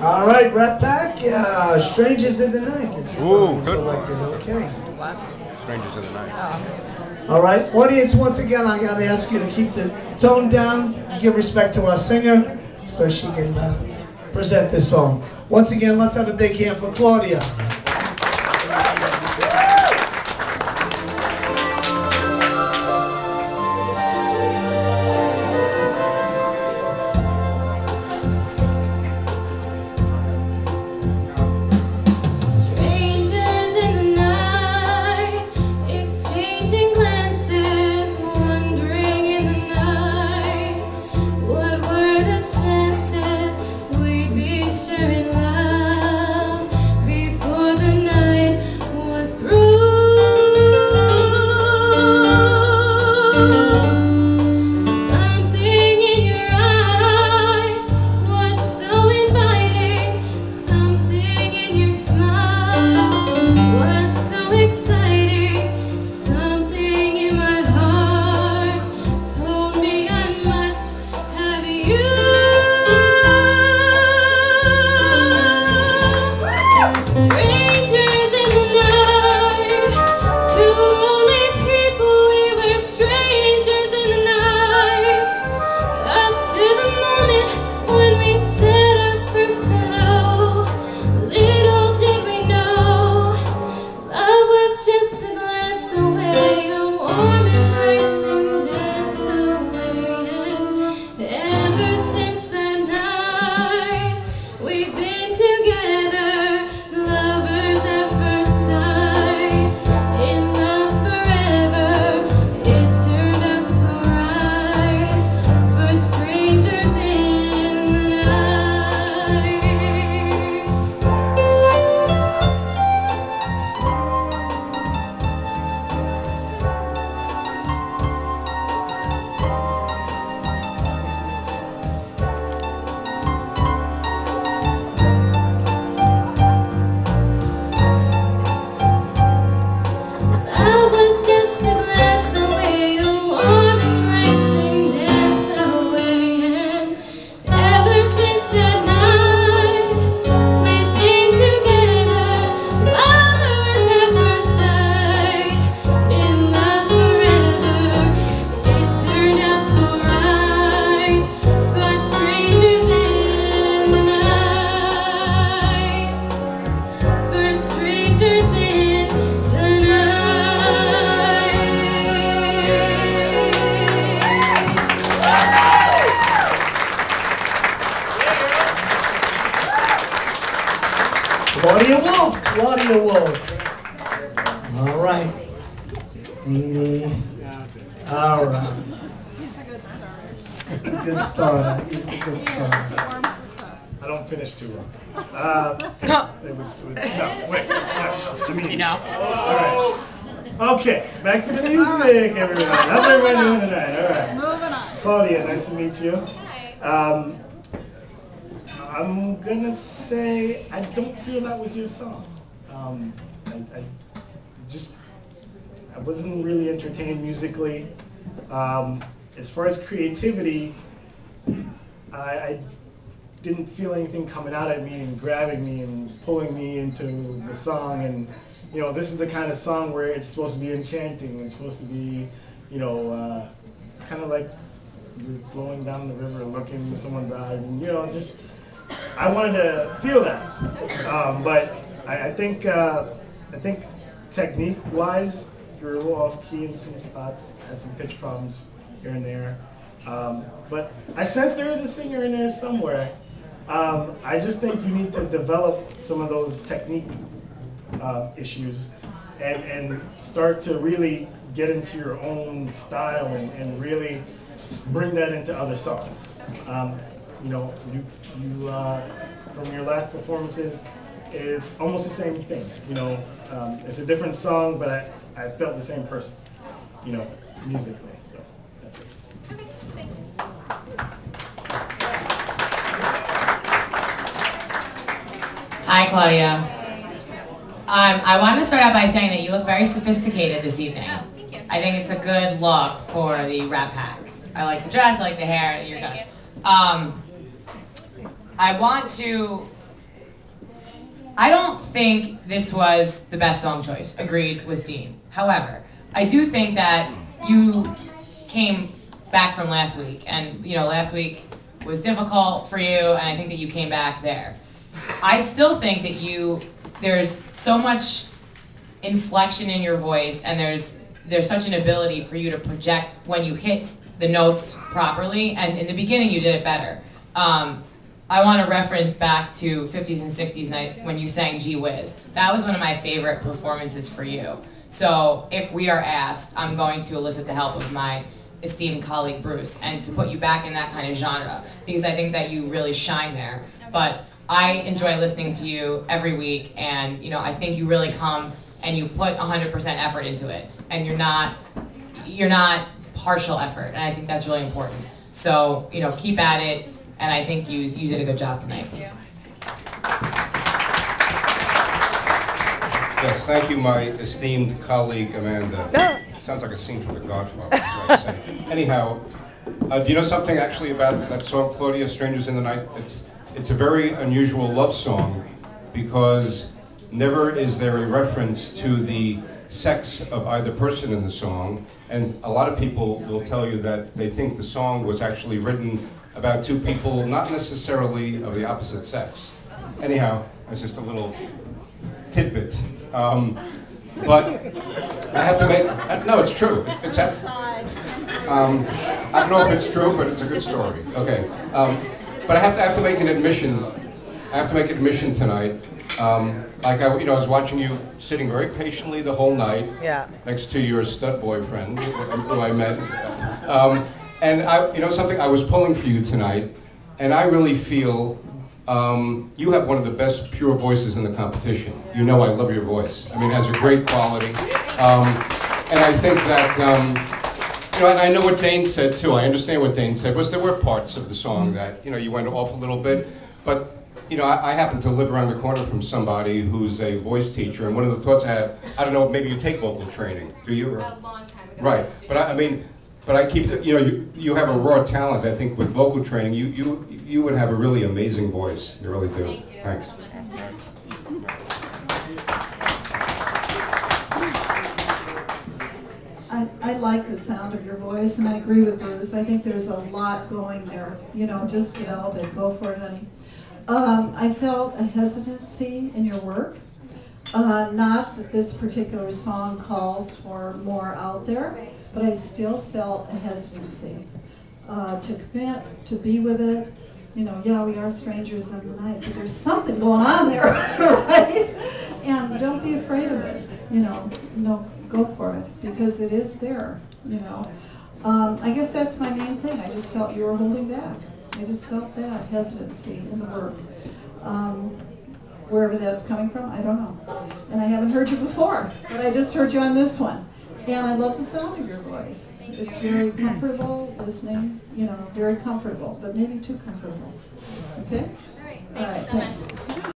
All right, right back. Strangers in the Night is the song you selected. Okay. What? Strangers in the Night. Oh. All right, audience, once again, I got to ask you to keep the tone down, give respect to our singer so she can present this song. Once again, let's have a big hand for Claudia. Claudia Wolf. All right. Amy. All right. He's a good starter. Good starter. He's a good starter. I don't finish too well. It was no, wait, you mean? Enough. All right. Okay, back to the music, everyone. How's everybody doing tonight? All right. Moving on. Claudia, nice to meet you. I'm gonna say I don't feel that was your song. I wasn't really entertained musically. As far as creativity, I didn't feel anything coming out at me and grabbing me and pulling me into the song. And you know, this is the kind of song where it's supposed to be enchanting. It's supposed to be, you know, kind of like you're flowing down the river, looking into someone's eyes, and you know, just I wanted to feel that. But I think technique-wise, you're a little off-key in some spots. Had some pitch problems here and there. But I sense there is a singer in there somewhere. I just think you need to develop some of those technique issues and start to really get into your own style and really bring that into other songs. You know, you from your last performances, it's almost the same thing. You know, it's a different song, but I felt the same person. You know, musically. So that's it. Okay, thanks. Hi, Claudia. I wanted to start out by saying that you look very sophisticated this evening. Oh, thank you. I think it's a good look for the Rat Pack. I like the dress, I like the hair, you're good. I want to I don't think this was the best song choice. Agreed with Dean. However, I do think that you came back from last week, and last week was difficult for you, and I think that you came back there. I still think that there's so much inflection in your voice, and there's such an ability for you to project when you hit the notes properly, and in the beginning you did it better. I want to reference back to 50s and 60s night when you sang Gee Whiz. That was one of my favorite performances for you. So if we are asked, I'm going to elicit the help of my esteemed colleague Bruce, and to put you back in that kind of genre, because I think that you really shine there. But I enjoy listening to you every week, and I think you really come and you put 100% effort into it, and you're not partial effort, and I think that's really important. So keep at it, and I think you did a good job tonight. Yes, thank you, my esteemed colleague Amanda. Sounds like a scene from The Godfather. That's what I say. Anyhow, do you know something actually about that song, Claudia, Strangers in the Night? It's a very unusual love song because never is there a reference to the sex of either person in the song, and a lot of people will tell you that they think the song was actually written about two people not necessarily of the opposite sex. Anyhow, that's just a little tidbit. But I have to make, no, it's true. It's I don't know if it's true, but it's a good story. Okay. But I have to make an admission. I have to make an admission tonight. Like I was watching you sitting very patiently the whole night next to your stud boyfriend, who I met. And something, I was pulling for you tonight, and I really feel you have one of the best pure voices in the competition. I love your voice. I mean, it has a great quality. And I think that, and I know what Dane said too. I understand what Dane said, was there were parts of the song that, you went off a little bit. But, I happen to live around the corner from somebody who's a voice teacher, and one of the thoughts I have, I don't know, maybe you take vocal training, do you? A long time ago. Right, but I keep, you have a raw talent, I think, with vocal training. You would have a really amazing voice. You really do. Thank you. Thanks. I like the sound of your voice, and I agree with Bruce. I think there's a lot going there. Just develop it. Go for it, honey. I felt a hesitancy in your work. Not that this particular song calls for more out there, but I still felt a hesitancy to commit, to be with it. Yeah, we are strangers in the night, but there's something going on there, right? And don't be afraid of it. Go for it, because it is there. I guess that's my main thing. I just felt you were holding back. I just felt that hesitancy in the work. Wherever that's coming from, I don't know. And I haven't heard you before, but I just heard you on this one. And I love the sound of your voice. It's very comfortable listening, very comfortable, but maybe too comfortable. Okay? All right, thank you so much.